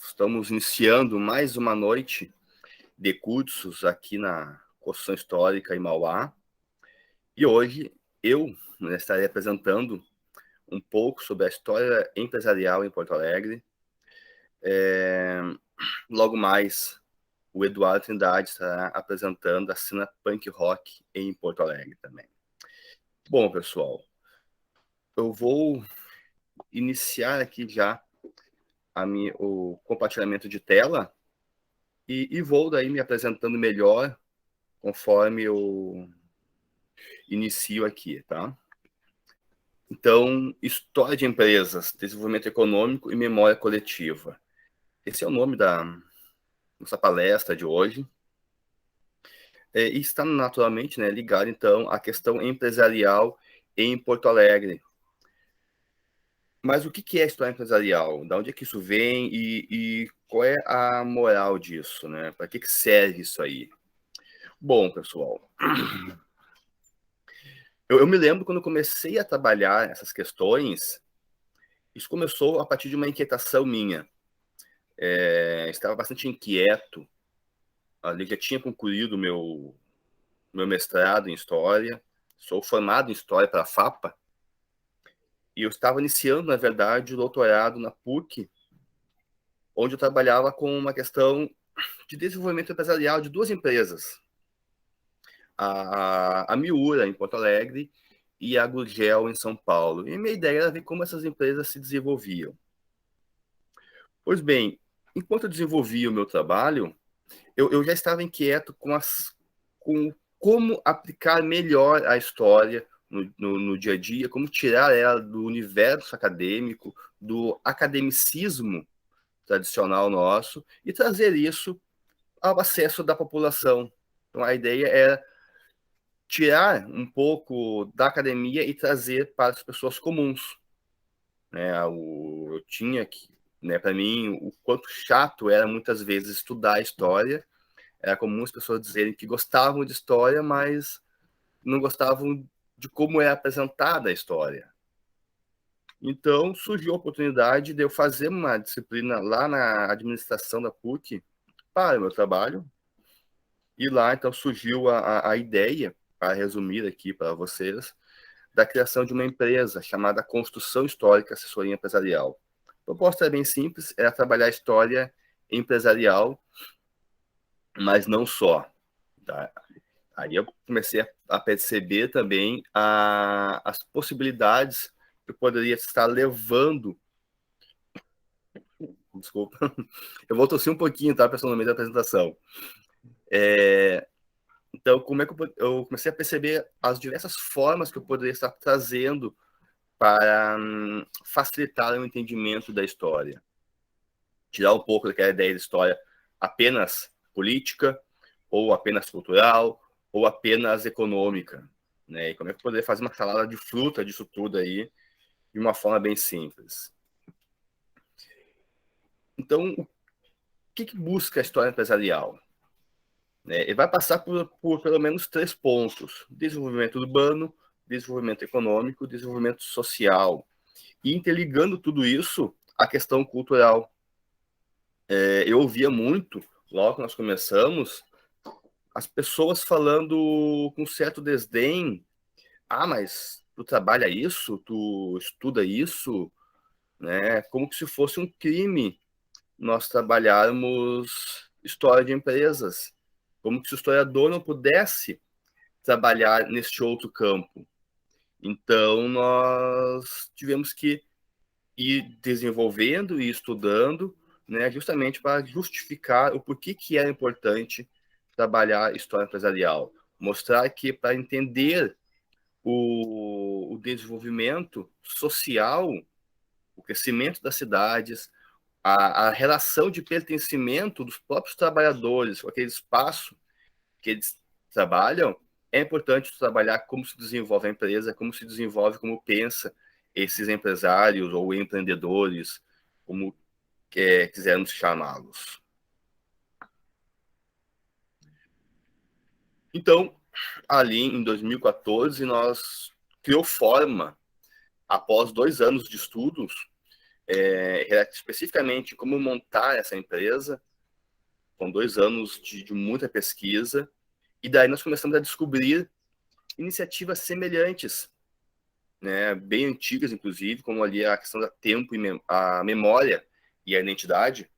Estamos iniciando mais uma noite de cursos aqui na Construção Histórica em Mauá. E hoje eu estarei apresentando um pouco sobre a história empresarial em Porto Alegre. Logo mais, o Eduardo Trindade estará apresentando a cena punk rock em Porto Alegre também. Bom, pessoal, eu vou iniciar aqui já o compartilhamento de tela e vou daí me apresentando melhor conforme eu inicio aqui, tá? Então, história de empresas, desenvolvimento econômico e memória coletiva. Esse é o nome da nossa palestra de hoje. E está naturalmente, né, ligado, então, à questão empresarial em Porto Alegre. Mas o que é história empresarial? Da onde é que isso vem e qual é a moral disso, né? Para que serve isso aí? Bom, pessoal, eu me lembro quando comecei a trabalhar essas questões, isso começou a partir de uma inquietação minha. Estava bastante inquieto, ali já tinha concluído meu mestrado em História, sou formado em História pela FAPA, e eu estava iniciando, na verdade, o doutorado na PUC, onde eu trabalhava com uma questão de desenvolvimento empresarial de duas empresas, a Miura, em Porto Alegre, e a Gurgel, em São Paulo. E minha ideia era ver como essas empresas se desenvolviam. Pois bem, enquanto eu desenvolvia o meu trabalho, eu já estava inquieto com como aplicar melhor a história no dia a dia, como tirar ela do universo acadêmico, do academicismo tradicional nosso, e trazer isso ao acesso da população. Então, a ideia era tirar um pouco da academia e trazer para as pessoas comuns. Né? Eu tinha que, né, para mim, o quanto chato era muitas vezes estudar a história. Era comum as pessoas dizerem que gostavam de história, mas não gostavam de como é apresentada a história. Então, surgiu a oportunidade de eu fazer uma disciplina lá na administração da PUC para o meu trabalho. E lá, então, surgiu a ideia, para resumir aqui para vocês, da criação de uma empresa chamada Construção Histórica Assessoria Empresarial. A proposta é bem simples, era trabalhar a história empresarial, mas não só. Tá? Aí eu comecei a perceber também as possibilidades que eu poderia estar levando. Desculpa, eu vou tossir um pouquinho, tá, pessoal, no meio da apresentação. Então, como é que eu comecei a perceber as diversas formas que eu poderia estar trazendo para facilitar o entendimento da história. Tirar um pouco daquela ideia de história apenas política, ou apenas cultural, ou apenas econômica. Né? E como é que eu poderia fazer uma salada de fruta disso tudo aí, de uma forma bem simples. Então, o que busca a história empresarial? Ele vai passar por pelo menos 3 pontos: desenvolvimento urbano, desenvolvimento econômico, desenvolvimento social. E interligando tudo isso, a questão cultural. Eu ouvia muito, logo que nós começamos, as pessoas falando com certo desdém: ah, mas tu trabalha isso, tu estuda isso, né? Como que se fosse um crime nós trabalharmos história de empresas, como se o historiador não pudesse trabalhar neste outro campo. Então, nós tivemos que ir desenvolvendo e estudando, né, justamente para justificar o porquê que era importante trabalhar história empresarial. Mostrar que, para entender o desenvolvimento social, o crescimento das cidades, a relação de pertencimento dos próprios trabalhadores com aquele espaço que eles trabalham, é importante trabalhar como se desenvolve a empresa, como se desenvolve, como pensa esses empresários ou empreendedores, como quisermos chamá-los. Então, ali em 2014, nós criou forma, após 2 anos de estudos, especificamente como montar essa empresa, com 2 anos de muita pesquisa, e daí nós começamos a descobrir iniciativas semelhantes, né, bem antigas, inclusive, como ali a questão da tempo e a memória e a identidade,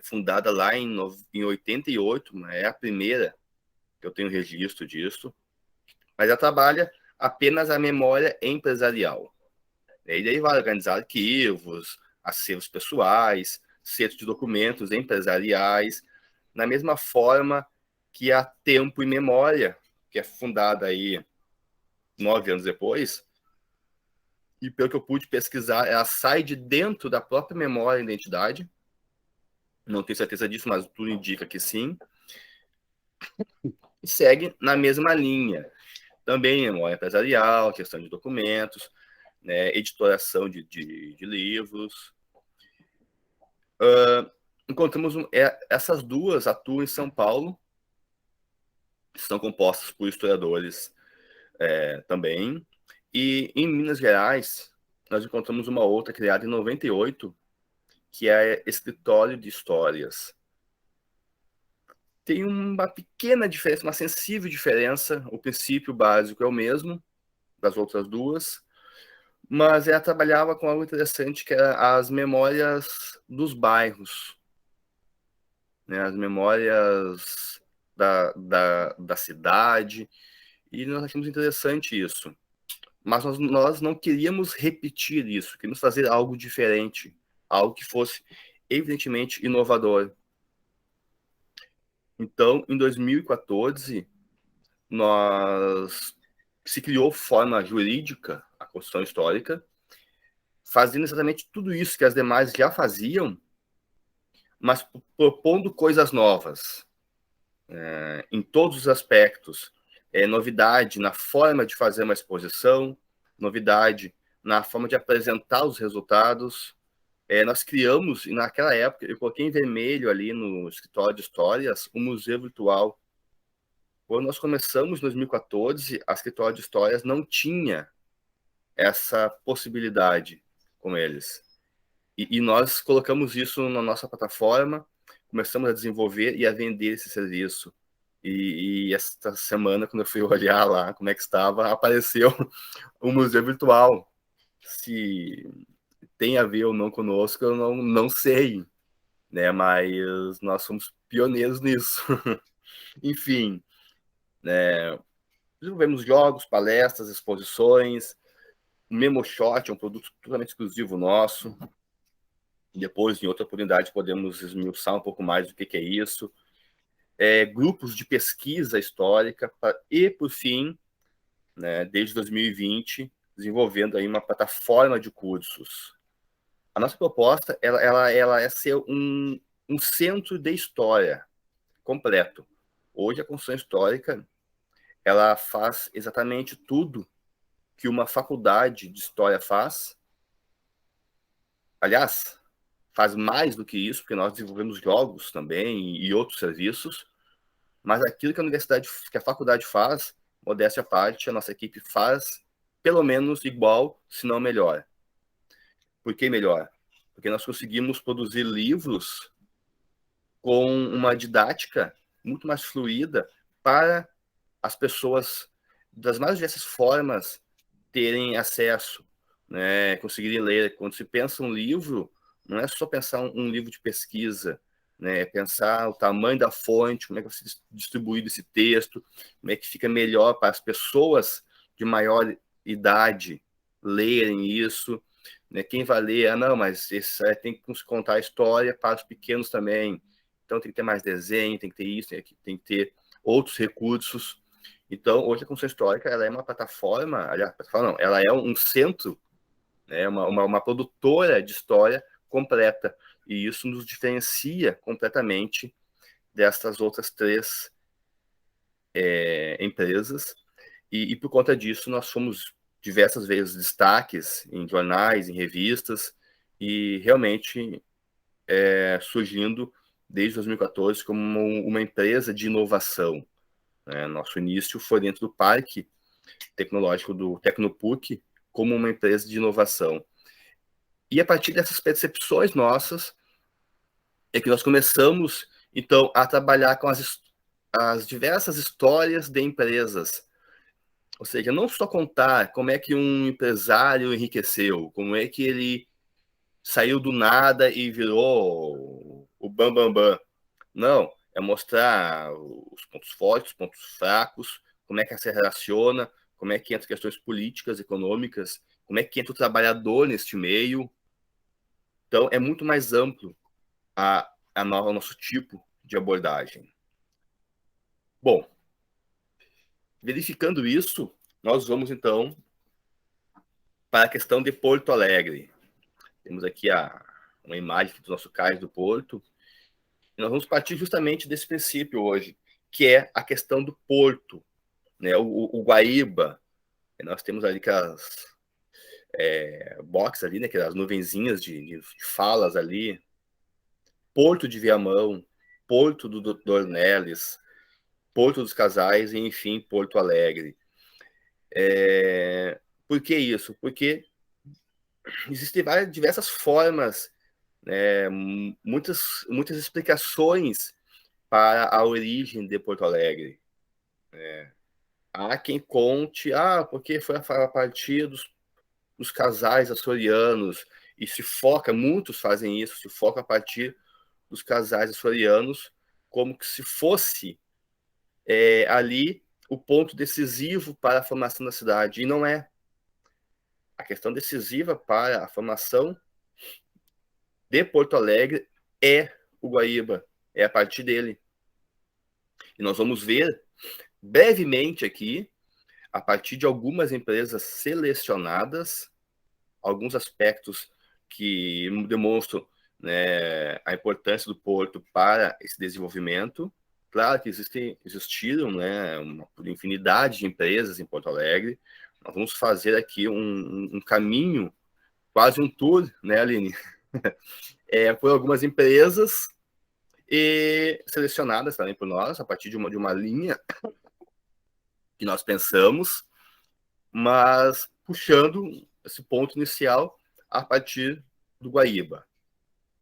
fundada lá em 88, é a primeira que eu tenho registro disso, mas ela trabalha apenas a memória empresarial. E daí vai organizar arquivos, acervos pessoais, centros de documentos empresariais, na mesma forma que a Tempo e Memória, que é fundada aí 9 anos depois, e pelo que eu pude pesquisar, ela sai de dentro da própria memória e identidade. Não tenho certeza disso, mas tudo indica que sim. E segue na mesma linha. Também memória empresarial, gestão de documentos, né, editoração de livros. Encontramos essas duas atuam em São Paulo, são compostas por historiadores também. E em Minas Gerais, nós encontramos uma outra criada em 98, que é Escritório de Histórias. Tem uma pequena diferença, uma sensível diferença. O princípio básico é o mesmo das outras duas, mas ela trabalhava com algo interessante, que era as memórias dos bairros, né? As memórias da cidade, e nós achamos interessante isso. Mas nós não queríamos repetir isso, queríamos fazer algo diferente, algo que fosse evidentemente inovador. Então, em 2014, nós se criou forma jurídica, a construção histórica, fazendo exatamente tudo isso que as demais já faziam, mas propondo coisas novas, em todos os aspectos. Novidade na forma de fazer uma exposição, novidade na forma de apresentar os resultados. Nós criamos, e naquela época, eu coloquei em vermelho ali no escritório de histórias, um museu virtual. Quando nós começamos em 2014, a escritório de histórias não tinha essa possibilidade com eles. E nós colocamos isso na nossa plataforma, começamos a desenvolver e a vender esse serviço. E esta semana, quando eu fui olhar lá como é que estava, apareceu o museu virtual. Se tem a ver ou não conosco, eu não sei, né? Mas nós somos pioneiros nisso. Enfim, né? Desenvolvemos jogos, palestras, exposições. O MemoShot é um produto totalmente exclusivo nosso. Depois, em outra oportunidade, podemos esmiuçar um pouco mais do que é isso. Grupos de pesquisa histórica e, por fim, né, desde 2020, desenvolvendo aí uma plataforma de cursos. A nossa proposta ela é ser um centro de história completo. Hoje, a construção histórica ela faz exatamente tudo que uma faculdade de história faz. Aliás, faz mais do que isso, porque nós desenvolvemos jogos também e outros serviços, mas aquilo que a universidade, que a faculdade faz, modéstia à parte, a nossa equipe faz pelo menos igual, se não melhor. Por que melhor? Porque nós conseguimos produzir livros com uma didática muito mais fluida para as pessoas das mais diversas formas terem acesso, né, conseguirem ler. Quando se pensa um livro, não é só pensar um livro de pesquisa, né, é pensar o tamanho da fonte, como é que vai ser distribuído esse texto, como é que fica melhor para as pessoas de maior idade lerem isso, né, quem vai ler, não, mas tem que contar a história para os pequenos também, então tem que ter mais desenho, tem que ter isso, tem que ter outros recursos. Então, hoje a construção histórica ela é uma plataforma, aliás, não, ela é um centro, né, uma produtora de história completa. E isso nos diferencia completamente dessas outras 3 empresas. E por conta disso, nós fomos diversas vezes destaques em jornais, em revistas, e realmente surgindo desde 2014 como uma empresa de inovação. Nosso início foi dentro do Parque Tecnológico do Tecnopuc, como uma empresa de inovação. E a partir dessas percepções nossas, é que nós começamos, então, a trabalhar com as diversas histórias de empresas. Ou seja, não só contar como é que um empresário enriqueceu, como é que ele saiu do nada e virou o bam, bam, bam. Não, é mostrar os pontos fortes, os pontos fracos, como é que se relaciona, como é que entra questões políticas, econômicas, como é que entra o trabalhador neste meio. Então, é muito mais amplo o nosso tipo de abordagem. Bom, verificando isso, nós vamos então para a questão de Porto Alegre. Temos aqui uma imagem do nosso cais do Porto. E nós vamos partir justamente desse princípio hoje, que é a questão do porto, né? O Guaíba. Nós temos ali aquelas boxes ali, né? Aquelas nuvenzinhas de falas ali. Porto de Viamão, Porto do Dornelles, Porto dos Casais e, enfim, Porto Alegre. Por que isso? Porque existem diversas formas, né, muitas explicações para a origem de Porto Alegre. Há quem conte, porque foi a partir dos casais açorianos, e se foca, muitos fazem isso, se foca a partir dos casais açorianos, como que se fosse ali o ponto decisivo para a formação da cidade, e não é. A questão decisiva para a formação de Porto Alegre é o Guaíba, é a partir dele. E nós vamos ver brevemente aqui, a partir de algumas empresas selecionadas, alguns aspectos que demonstram, né, a importância do porto para esse desenvolvimento. Claro que existiram, né, uma infinidade de empresas em Porto Alegre. Nós vamos fazer aqui um caminho, quase um tour, né, Aline? Por algumas empresas e selecionadas também por nós, a partir de uma linha que nós pensamos, mas puxando esse ponto inicial a partir do Guaíba.